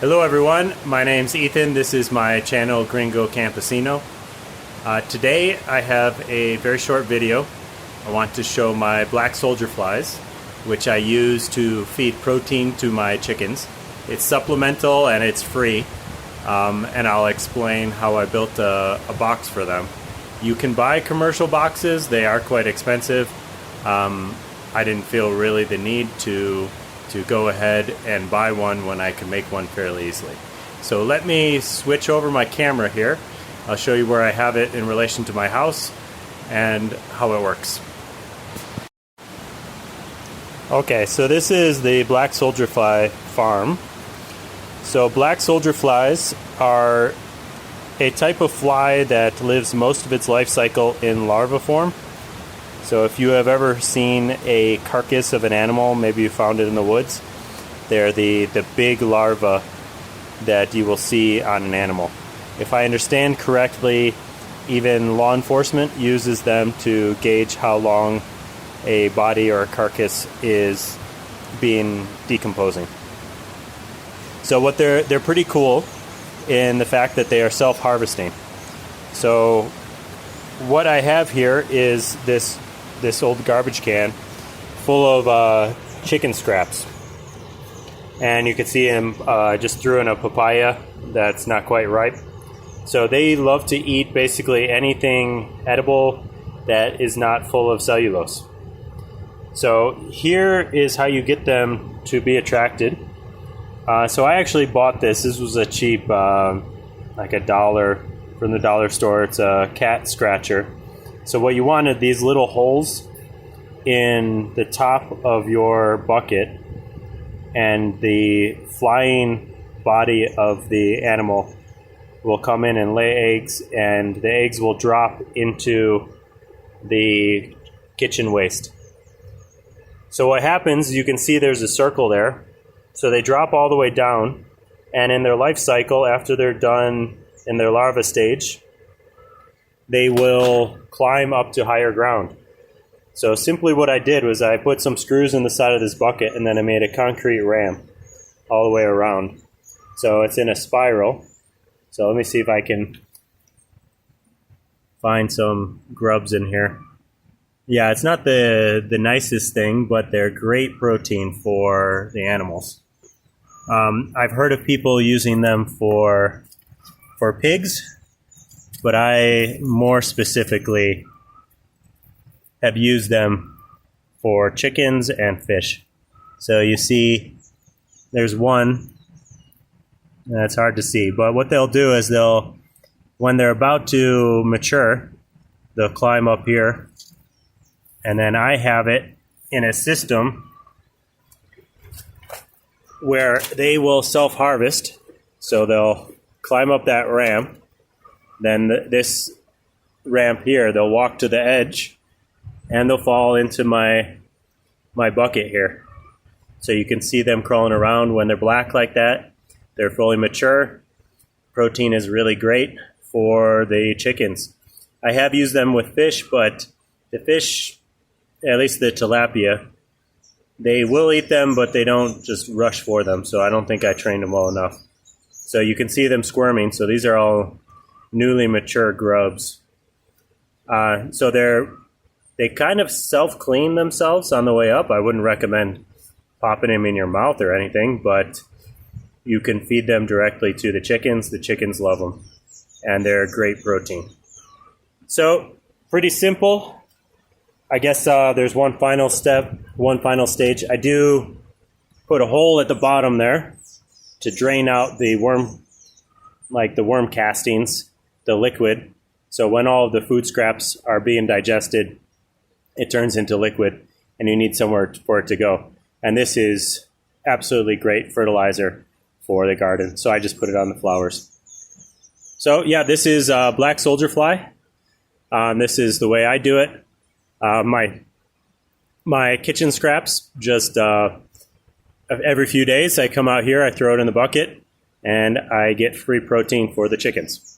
Hello everyone, my name's Ethan. This is my channel Gringo Campesino. Today I have a very short video. I want to show my black soldier flies, which I use to feed protein to my chickens. It's supplemental and it's free, and I'll explain how I built a box for them. You can buy commercial boxes, they are quite expensive. I didn't feel really the need to go ahead and buy one when I can make one fairly easily. So let me switch over my camera here. I'll show you where I have it in relation to my house and how it works. Okay, so this is the black soldier fly farm. So black soldier flies are a type of fly that lives most of its life cycle in larva form. So if you have ever seen a carcass of an animal, maybe you found it in the woods, they're the big larva that you will see on an animal. If I understand correctly, even law enforcement uses them to gauge how long a body or a carcass is decomposing. So what they're pretty cool in the fact that they are self-harvesting. So what I have here is this old garbage can full of chicken scraps, and you can see him just threw in a papaya that's not quite ripe. So they love to eat basically anything edible that is not full of cellulose. So here is how you get them to be attracted. So I actually bought this. This was a cheap, like $1 from the dollar store. It's a cat scratcher. So what you wanted, these little holes in the top of your bucket, and the flying body of the animal will come in and lay eggs, and the eggs will drop into the kitchen waste. So what happens, you can see there's a circle there. So they drop all the way down, and in their life cycle, after they're done in their larva stage, they will climb up to higher ground. So simply what I did was I put some screws in the side of this bucket, and then I made a concrete ramp all the way around. So it's in a spiral. So let me see if I can find some grubs in here. Yeah, it's not the nicest thing, but they're great protein for the animals. I've heard of people using them for pigs, but I more specifically have used them for chickens and fish. So you see there's one, that's hard to see, but what they'll do is when they're about to mature, they'll climb up here, and then I have it in a system where they will self-harvest. So they'll climb up that ramp, then this ramp here, they'll walk to the edge, and they'll fall into my bucket here. So you can see them crawling around. When they're black like that, they're fully mature. Protein is really great for the chickens. I have used them with fish, but the fish, at least the tilapia, they will eat them, but they don't just rush for them. So I don't think I trained them well enough. So you can see them squirming. So these are all newly mature grubs. So they kind of self-clean themselves on the way up. I wouldn't recommend popping them in your mouth or anything, but you can feed them directly to the chickens. The chickens love them, and they're great protein. So pretty simple. I guess there's one final step, one final stage. I do put a hole at the bottom there to drain out the worm, like the worm castings, the liquid. So when all of the food scraps are being digested, it turns into liquid, and you need somewhere for it to go. And this is absolutely great fertilizer for the garden. So I just put it on the flowers. So yeah, this is black soldier fly. This is the way I do it. My kitchen scraps, just every few days I come out here, I throw it in the bucket, and I get free protein for the chickens.